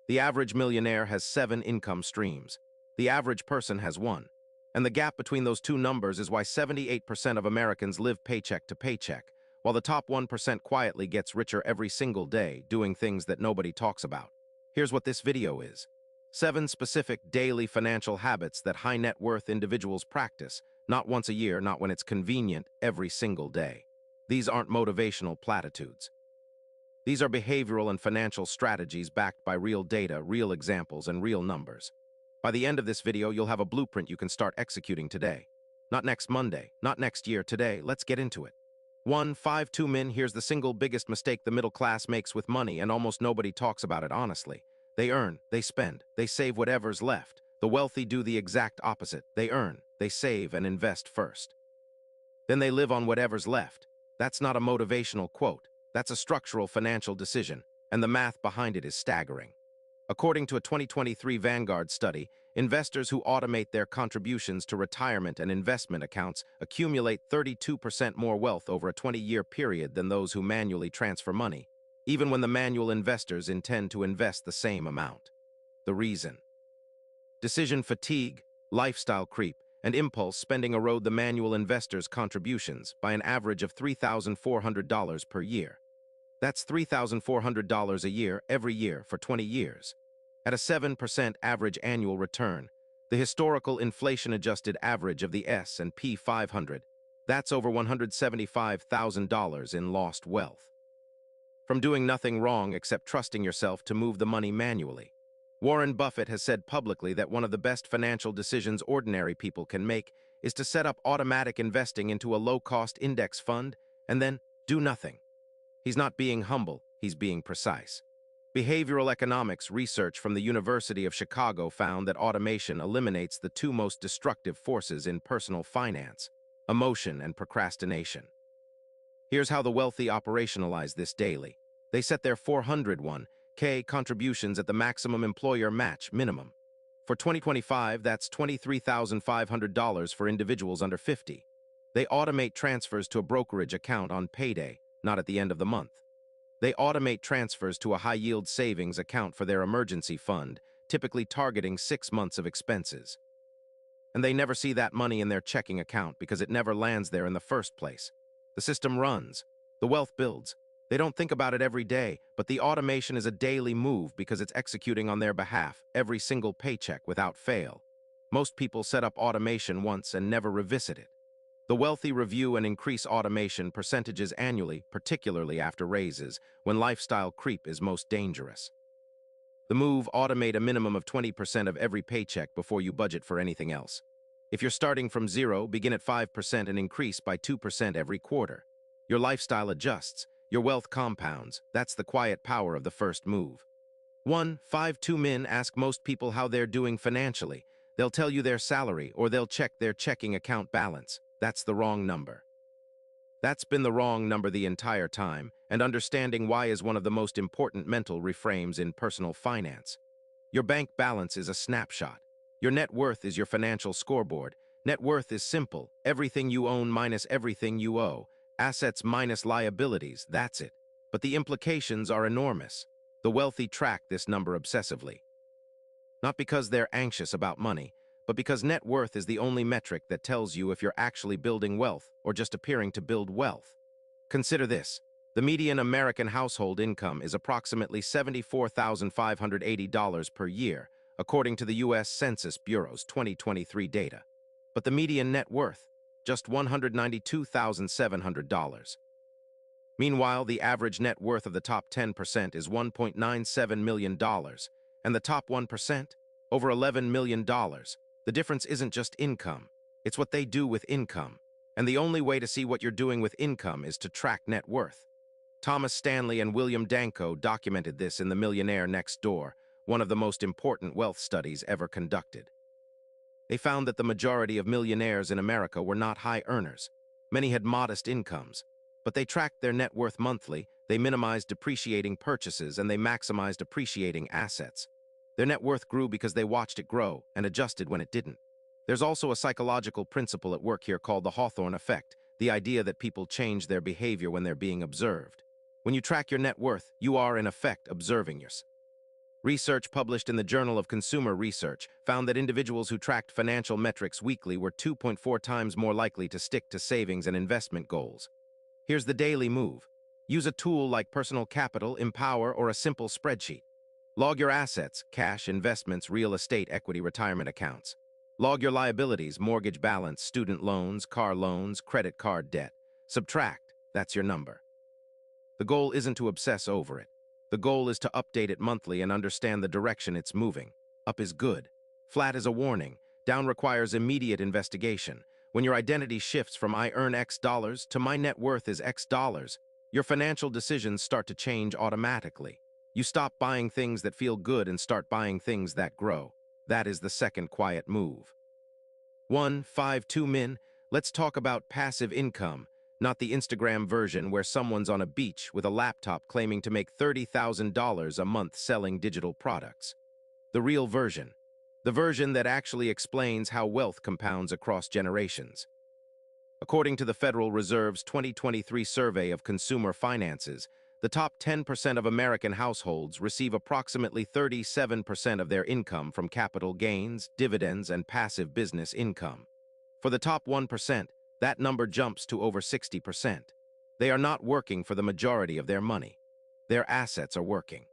The average millionaire has 7 income streams. The average person has 1. And the gap between those two numbers is why 78% of Americans live paycheck to paycheck, while the top 1% quietly gets richer every single day, doing things that nobody talks about. Here's what this video is. 7 specific daily financial habits that high net worth individuals practice, not once a year, not when it's convenient, every single day. These aren't motivational platitudes. These are behavioral and financial strategies backed by real data, real examples, and real numbers. By the end of this video, you'll have a blueprint you can start executing today. Not next Monday, not next year, today. Let's get into it. 1. 5-2 min. Here's the single biggest mistake the middle class makes with money, and almost nobody talks about it honestly. They earn, they spend, they save whatever's left. The wealthy do the exact opposite. They earn, they save, and invest first. Then they live on whatever's left. That's not a motivational quote. That's a structural financial decision, and the math behind it is staggering. According to a 2023 Vanguard study, investors who automate their contributions to retirement and investment accounts accumulate 32% more wealth over a 20-year period than those who manually transfer money, even when the manual investors intend to invest the same amount. The reason? Decision fatigue, lifestyle creep, and impulse spending erode the manual investors' contributions by an average of $3,400 per year. That's $3,400 a year every year for 20 years. At a 7% average annual return, the historical inflation-adjusted average of the S&P 500, that's over $175,000 in lost wealth. From doing nothing wrong except trusting yourself to move the money manually. Warren Buffett has said publicly that one of the best financial decisions ordinary people can make is to set up automatic investing into a low-cost index fund and then do nothing. He's not being humble, he's being precise. Behavioral economics research from the University of Chicago found that automation eliminates the two most destructive forces in personal finance: emotion and procrastination. Here's how the wealthy operationalize this daily. They set their 401k contributions at the maximum employer match minimum. For 2025, that's $23,500 for individuals under 50. They automate transfers to a brokerage account on payday, not at the end of the month. They automate transfers to a high-yield savings account for their emergency fund, typically targeting 6 months of expenses. And they never see that money in their checking account because it never lands there in the first place. The system runs. The wealth builds. They don't think about it every day, but the automation is a daily move because it's executing on their behalf every single paycheck without fail. Most people set up automation once and never revisit it. The wealthy review and increase automation percentages annually, particularly after raises, when lifestyle creep is most dangerous. The move: automate a minimum of 20% of every paycheck before you budget for anything else. If you're starting from zero, begin at 5% and increase by 2% every quarter. Your lifestyle adjusts, your wealth compounds. That's the quiet power of the first move. 1. 5-2 min. Ask most people how they're doing financially. They'll tell you their salary, or they'll check their checking account balance. That's the wrong number. That's been the wrong number the entire time, and understanding why is one of the most important mental reframes in personal finance. Your bank balance is a snapshot. Your net worth is your financial scoreboard. Net worth is simple: everything you own minus everything you owe. Assets minus liabilities, that's it. But the implications are enormous. The wealthy track this number obsessively. Not because they're anxious about money, but because net worth is the only metric that tells you if you're actually building wealth or just appearing to build wealth. Consider this. The median American household income is approximately $74,580 per year, according to the U.S. Census Bureau's 2023 data. But the median net worth, just $192,700. Meanwhile, the average net worth of the top 10% is $1.97 million, and the top 1%, over $11 million. The difference isn't just income, it's what they do with income. And the only way to see what you're doing with income is to track net worth. Thomas Stanley and William Danko documented this in The Millionaire Next Door, one of the most important wealth studies ever conducted. They found that the majority of millionaires in America were not high earners. Many had modest incomes, but they tracked their net worth monthly, they minimized depreciating purchases, and they maximized appreciating assets. Their net worth grew because they watched it grow and adjusted when it didn't. There's also a psychological principle at work here called the Hawthorne effect, the idea that people change their behavior when they're being observed. When you track your net worth, you are, in effect, observing yourself. Research published in the Journal of Consumer Research found that individuals who tracked financial metrics weekly were 2.4 times more likely to stick to savings and investment goals. Here's the daily move. Use a tool like Personal Capital, Empower, or a simple spreadsheet. Log your assets, cash, investments, real estate, equity, retirement accounts. Log your liabilities, mortgage balance, student loans, car loans, credit card debt. Subtract, that's your number. The goal isn't to obsess over it. The goal is to update it monthly and understand the direction it's moving. Up is good. Flat is a warning. Down requires immediate investigation. When your identity shifts from I earn X dollars to my net worth is X dollars, your financial decisions start to change automatically. You stop buying things that feel good and start buying things that grow. That is the second quiet move. 152 Min, let's talk about passive income, not the Instagram version where someone's on a beach with a laptop claiming to make $30,000 a month selling digital products. The real version. The version that actually explains how wealth compounds across generations. According to the Federal Reserve's 2023 survey of consumer finances, the top 10% of American households receive approximately 37% of their income from capital gains, dividends, and passive business income. For the top 1%, that number jumps to over 60%. They are not working for the majority of their money. Their assets are working.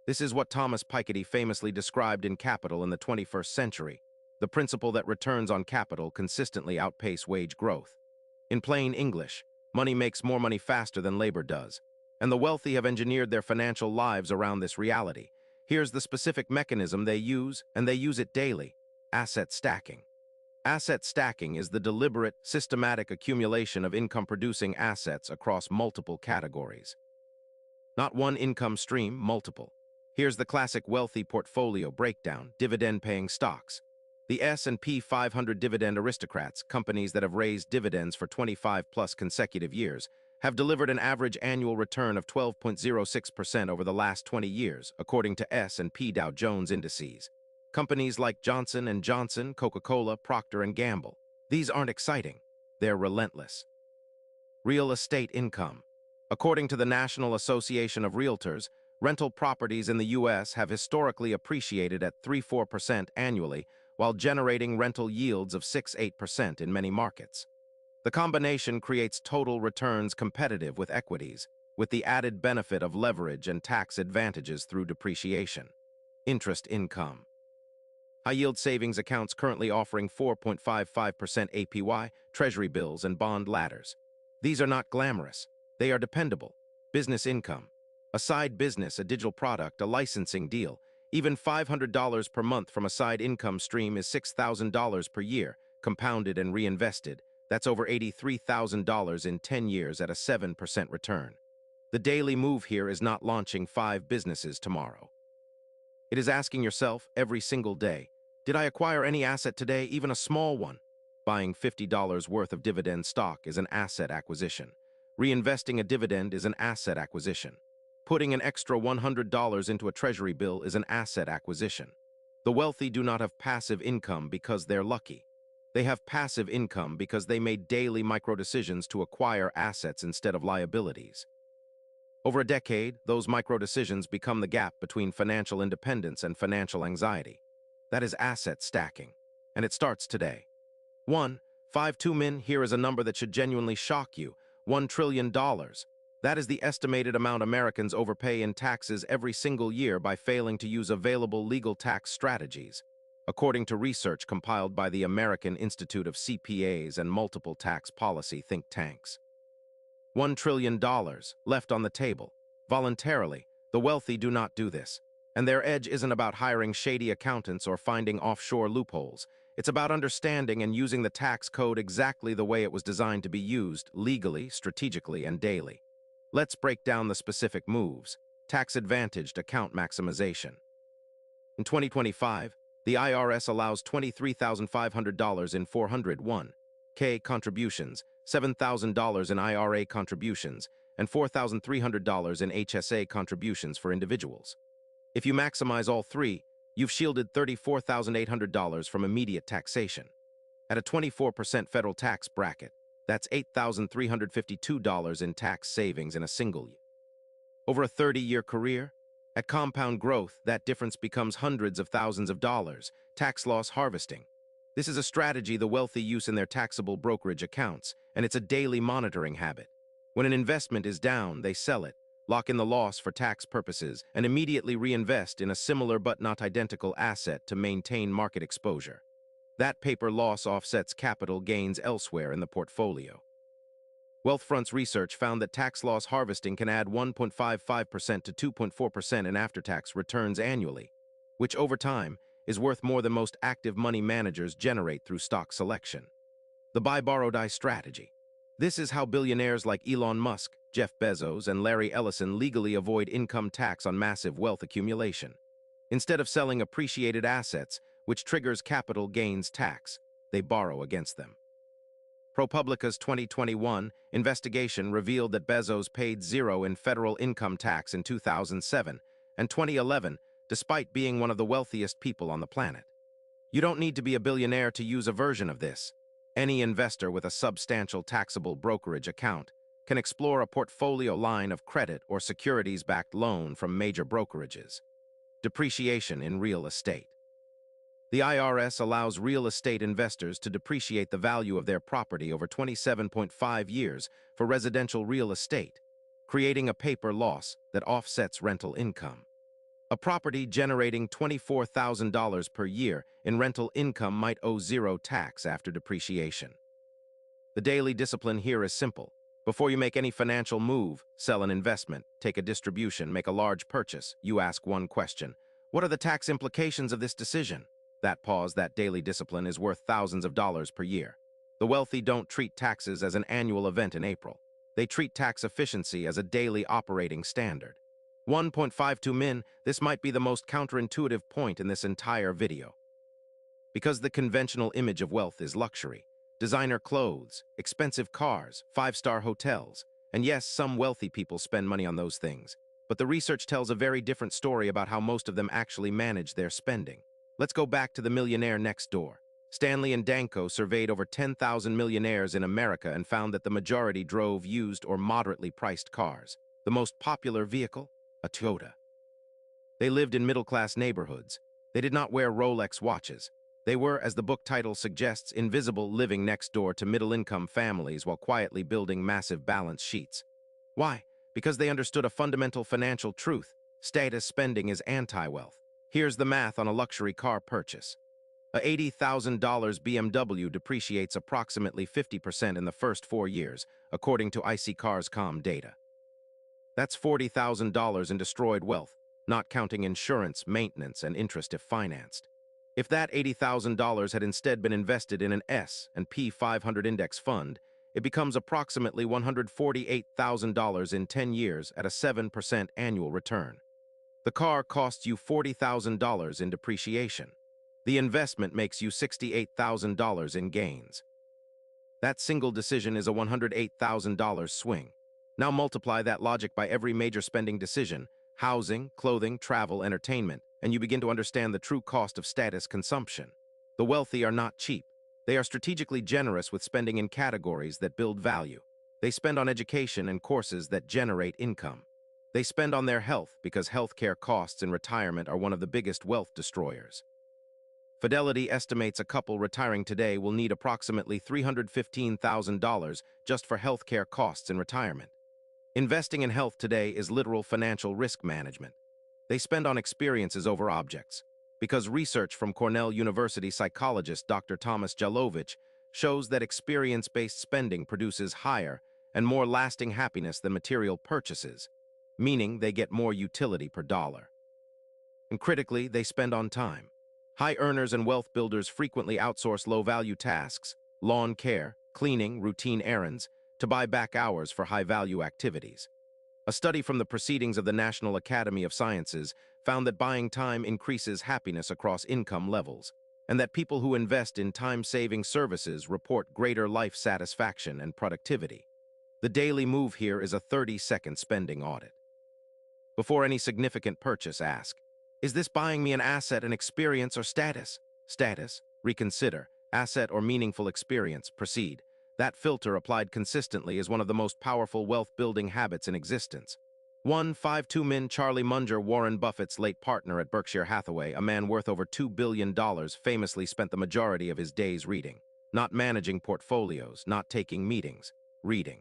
This is what Thomas Piketty famously described in Capital in the 21st century, the principle that returns on capital consistently outpace wage growth. In plain English, money makes more money faster than labor does, and the wealthy have engineered their financial lives around this reality. Here's the specific mechanism they use, and they use it daily: asset stacking. Asset stacking is the deliberate, systematic accumulation of income-producing assets across multiple categories. Not one income stream, multiple. Here's the classic wealthy portfolio breakdown: dividend-paying stocks. The S&P 500 dividend aristocrats, companies that have raised dividends for 25-plus consecutive years, have delivered an average annual return of 12.06% over the last 20 years, according to S&P Dow Jones indices. Companies like Johnson & Johnson, Coca-Cola, Procter & Gamble. These aren't exciting. They're relentless. Real estate income. According to the National Association of Realtors, rental properties in the U.S. have historically appreciated at 3–4% annually, while generating rental yields of 6–8% in many markets. The combination creates total returns competitive with equities, with the added benefit of leverage and tax advantages through depreciation. Interest income. High-yield savings accounts currently offering 4.55% APY, treasury bills, and bond ladders. These are not glamorous. They are dependable. Business income. A side business, a digital product, a licensing deal. Even $500 per month from a side income stream is $6,000 per year, compounded and reinvested. That's over $83,000 in 10 years at a 7% return. The daily move here is not launching 5 businesses tomorrow. It is asking yourself every single day, did I acquire any asset today, even a small one? Buying $50 worth of dividend stock is an asset acquisition. Reinvesting a dividend is an asset acquisition. Putting an extra $100 into a treasury bill is an asset acquisition. The wealthy do not have passive income because they're lucky. They have passive income because they made daily micro-decisions to acquire assets instead of liabilities. Over a decade, those micro-decisions become the gap between financial independence and financial anxiety. That is asset stacking, and it starts today. 152 Min, here is a number that should genuinely shock you: $1 trillion. That is the estimated amount Americans overpay in taxes every single year by failing to use available legal tax strategies, according to research compiled by the American Institute of CPAs and multiple tax policy think tanks. $1 trillion left on the table. Voluntarily, the wealthy do not do this. And their edge isn't about hiring shady accountants or finding offshore loopholes. It's about understanding and using the tax code exactly the way it was designed to be used, legally, strategically, and daily. Let's break down the specific moves. Tax-advantaged account maximization. In 2025, the IRS allows $23,500 in 401(k) contributions, $7,000 in IRA contributions, and $4,300 in HSA contributions for individuals. If you maximize all three, you've shielded $34,800 from immediate taxation. At a 24% federal tax bracket, that's $8,352 in tax savings in a single year. Over a 30-year career, At compound growth, that difference becomes hundreds of thousands of dollars, tax loss harvesting. This is a strategy the wealthy use in their taxable brokerage accounts, and it's a daily monitoring habit. When an investment is down, they sell it, lock in the loss for tax purposes, and immediately reinvest in a similar but not identical asset to maintain market exposure. That paper loss offsets capital gains elsewhere in the portfolio. Wealthfront's research found that tax loss harvesting can add 1.55% to 2.4% in after-tax returns annually, which over time is worth more than most active money managers generate through stock selection. The buy, borrow, die strategy. This is how billionaires like Elon Musk, Jeff Bezos, and Larry Ellison legally avoid income tax on massive wealth accumulation. Instead of selling appreciated assets, which triggers capital gains tax, they borrow against them. ProPublica's 2021 investigation revealed that Bezos paid zero in federal income tax in 2007 and 2011, despite being one of the wealthiest people on the planet. You don't need to be a billionaire to use a version of this. Any investor with a substantial taxable brokerage account can explore a portfolio line of credit or securities-backed loan from major brokerages. Depreciation in real estate. The IRS allows real estate investors to depreciate the value of their property over 27.5 years for residential real estate, creating a paper loss that offsets rental income. A property generating $24,000 per year in rental income might owe zero tax after depreciation. The daily discipline here is simple. Before you make any financial move, sell an investment, take a distribution, make a large purchase, you ask one question: what are the tax implications of this decision? That pause, that daily discipline is worth thousands of dollars per year. The wealthy don't treat taxes as an annual event in April. They treat tax efficiency as a daily operating standard. 1.52 min, this might be the most counterintuitive point in this entire video. Because the conventional image of wealth is luxury, designer clothes, expensive cars, five-star hotels, and yes, some wealthy people spend money on those things. But the research tells a very different story about how most of them actually manage their spending. Let's go back to the millionaire next door. Stanley and Danko surveyed over 10,000 millionaires in America and found that the majority drove used or moderately priced cars. The most popular vehicle? A Toyota. They lived in middle-class neighborhoods. They did not wear Rolex watches. They were, as the book title suggests, invisible, living next door to middle-income families while quietly building massive balance sheets. Why? Because they understood a fundamental financial truth. Status spending is anti-wealth. Here's the math on a luxury car purchase. A $80,000 BMW depreciates approximately 50% in the first 4 years, according to IC.com data. That's $40,000 in destroyed wealth, not counting insurance, maintenance, and interest if financed. If that $80,000 had instead been invested in an S&P 500 index fund, it becomes approximately $148,000 in 10 years at a 7% annual return. The car costs you $40,000 in depreciation. The investment makes you $68,000 in gains. That single decision is a $108,000 swing. Now multiply that logic by every major spending decision: housing, clothing, travel, entertainment, and you begin to understand the true cost of status consumption. The wealthy are not cheap. They are strategically generous with spending in categories that build value. They spend on education and courses that generate income. They spend on their health because healthcare costs in retirement are one of the biggest wealth destroyers. Fidelity estimates a couple retiring today will need approximately $315,000 just for healthcare costs in retirement. Investing in health today is literal financial risk management. They spend on experiences over objects, because research from Cornell University psychologist Dr. Thomas Jalovich shows that experience-based spending produces higher and more lasting happiness than material purchases, meaning they get more utility per dollar. And critically, they spend on time. High earners and wealth builders frequently outsource low-value tasks, lawn care, cleaning, routine errands, to buy back hours for high-value activities. A study from the Proceedings of the National Academy of Sciences found that buying time increases happiness across income levels, and that people who invest in time-saving services report greater life satisfaction and productivity. The daily move here is a 30-second spending audit. Before any significant purchase, ask, is this buying me an asset, an experience, or status? Status, reconsider. Asset or meaningful experience, proceed. That filter applied consistently is one of the most powerful wealth-building habits in existence. 152 Charlie Munger, Warren Buffett's late partner at Berkshire Hathaway, a man worth over $2 billion, famously spent the majority of his days reading. Not managing portfolios, not taking meetings, reading.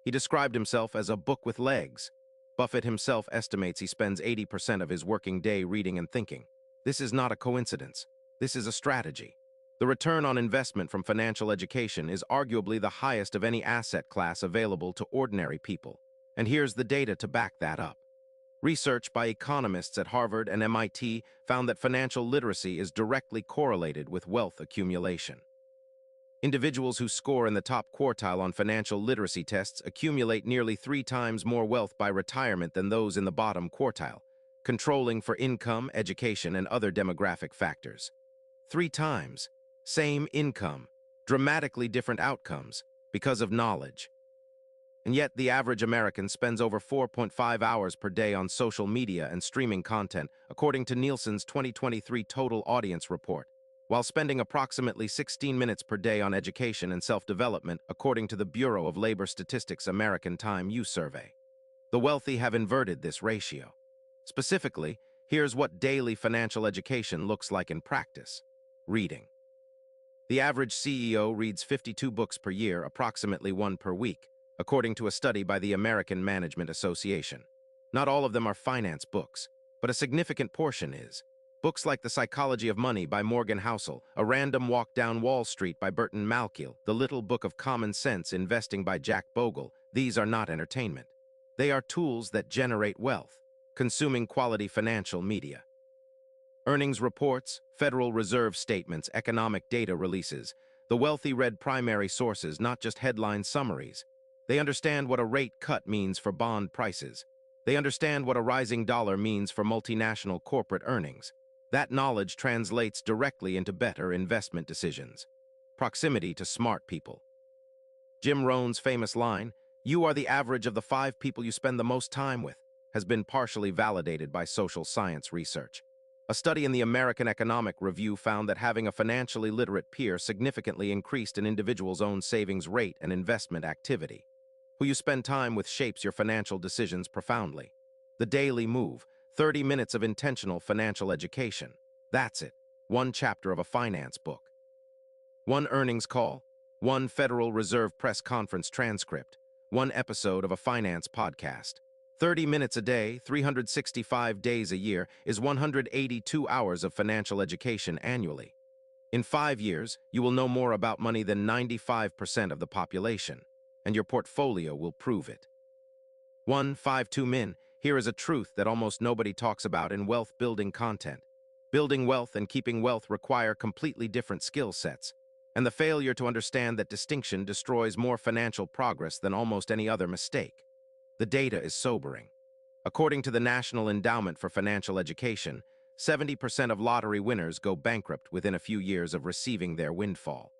He described himself as a book with legs. Buffett himself estimates he spends 80% of his working day reading and thinking. This is not a coincidence. This is a strategy. The return on investment from financial education is arguably the highest of any asset class available to ordinary people. And here's the data to back that up. Research by economists at Harvard and MIT found that financial literacy is directly correlated with wealth accumulation. Individuals who score in the top quartile on financial literacy tests accumulate nearly 3 times more wealth by retirement than those in the bottom quartile, controlling for income, education, and other demographic factors. 3 times. Same income, dramatically different outcomes because of knowledge. And yet, the average American spends over 4.5 hours per day on social media and streaming content, according to Nielsen's 2023 Total Audience Report, while spending approximately 16 minutes per day on education and self-development, according to the Bureau of Labor Statistics' American Time Use Survey. The wealthy have inverted this ratio. Specifically, here's what daily financial education looks like in practice. Reading. The average CEO reads 52 books per year, approximately 1 per week, according to a study by the American Management Association. Not all of them are finance books, but a significant portion is. Books like The Psychology of Money by Morgan Housel, A Random Walk Down Wall Street by Burton Malkiel, The Little Book of Common Sense Investing by Jack Bogle, these are not entertainment. They are tools that generate wealth. Consuming quality financial media. Earnings reports, Federal Reserve statements, economic data releases. The wealthy read primary sources, not just headline summaries. They understand what a rate cut means for bond prices. They understand what a rising dollar means for multinational corporate earnings. That knowledge translates directly into better investment decisions. Proximity to smart people. Jim Rohn's famous line, "You are the average of the 5 people you spend the most time with," has been partially validated by social science research. A study in the American Economic Review found that having a financially literate peer significantly increased an individual's own savings rate and investment activity. Who you spend time with shapes your financial decisions profoundly. The Daily Move, 30 minutes of intentional financial education. That's it. 1 chapter of a finance book. 1 earnings call. 1 Federal Reserve press conference transcript. 1 episode of a finance podcast. 30 minutes a day, 365 days a year is 182 hours of financial education annually. In 5 years, you will know more about money than 95% of the population, and your portfolio will prove it. 152 Min, here is a truth that almost nobody talks about in wealth-building content. Building wealth and keeping wealth require completely different skill sets, and the failure to understand that distinction destroys more financial progress than almost any other mistake. The data is sobering. According to the National Endowment for Financial Education, 70% of lottery winners go bankrupt within a few years of receiving their windfall.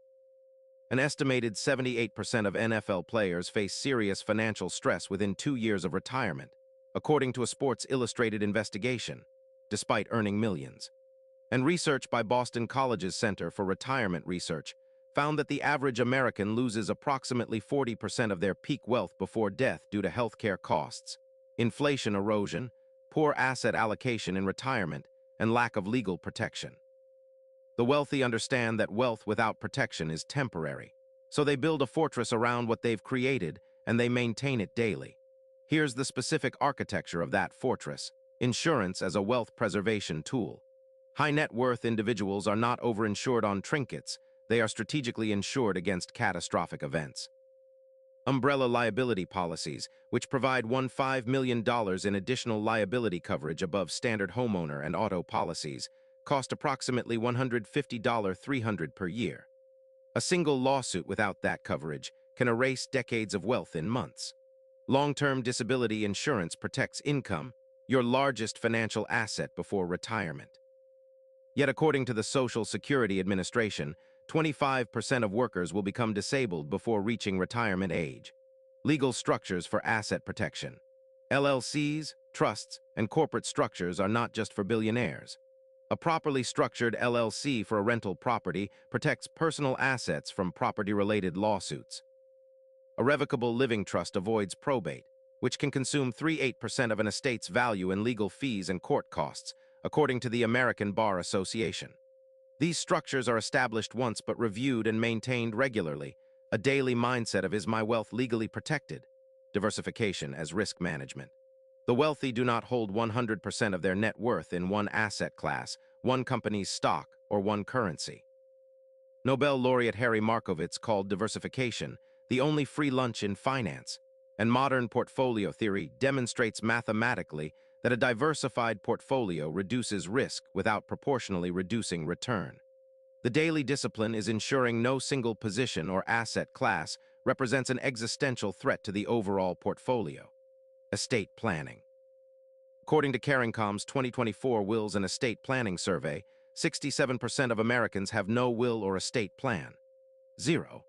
An estimated 78% of NFL players face serious financial stress within 2 years of retirement, according to a Sports Illustrated investigation, despite earning millions. And research by Boston College's Center for Retirement Research found that the average American loses approximately 40% of their peak wealth before death due to healthcare costs, inflation erosion, poor asset allocation in retirement, and lack of legal protection. The wealthy understand that wealth without protection is temporary, so they build a fortress around what they've created and they maintain it daily. Here's the specific architecture of that fortress: insurance as a wealth preservation tool. High net worth individuals are not overinsured on trinkets, they are strategically insured against catastrophic events. Umbrella liability policies, which provide $15 million in additional liability coverage above standard homeowner and auto policies, cost approximately $150-300 per year. A single lawsuit without that coverage can erase decades of wealth in months. Long-term disability insurance protects income, your largest financial asset before retirement. Yet according to the Social Security Administration, 25% of workers will become disabled before reaching retirement age. Legal structures for asset protection. LLCs, trusts, and corporate structures are not just for billionaires. A properly structured LLC for a rental property protects personal assets from property-related lawsuits. A revocable living trust avoids probate. which can consume 3/8% of an estate's value in legal fees and court costs, according to the American Bar Association. These structures are established once but reviewed and maintained regularly. A daily mindset of, is my wealth legally protected? Diversification as risk management. The wealthy do not hold 100% of their net worth in one asset class, one company's stock, or one currency. Nobel laureate Harry Markowitz called diversification the only free lunch in finance, and modern portfolio theory demonstrates mathematically that a diversified portfolio reduces risk without proportionally reducing return. The daily discipline is ensuring no single position or asset class represents an existential threat to the overall portfolio. Estate planning. According to CaringCom's 2024 Wills and Estate Planning Survey, 67% of Americans have no will or estate plan. Zero.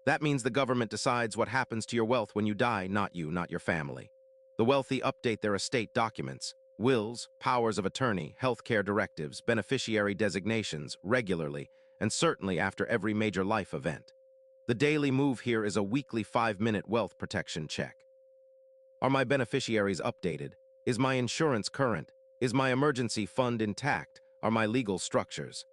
That means the government decides what happens to your wealth when you die, not you, not your family. The wealthy update their estate documents, wills, powers of attorney, healthcare directives, beneficiary designations, regularly, and certainly after every major life event. The daily move here is a weekly 5-minute wealth protection check. Are my beneficiaries updated? Is my insurance current? Is my emergency fund intact? Are my legal structures?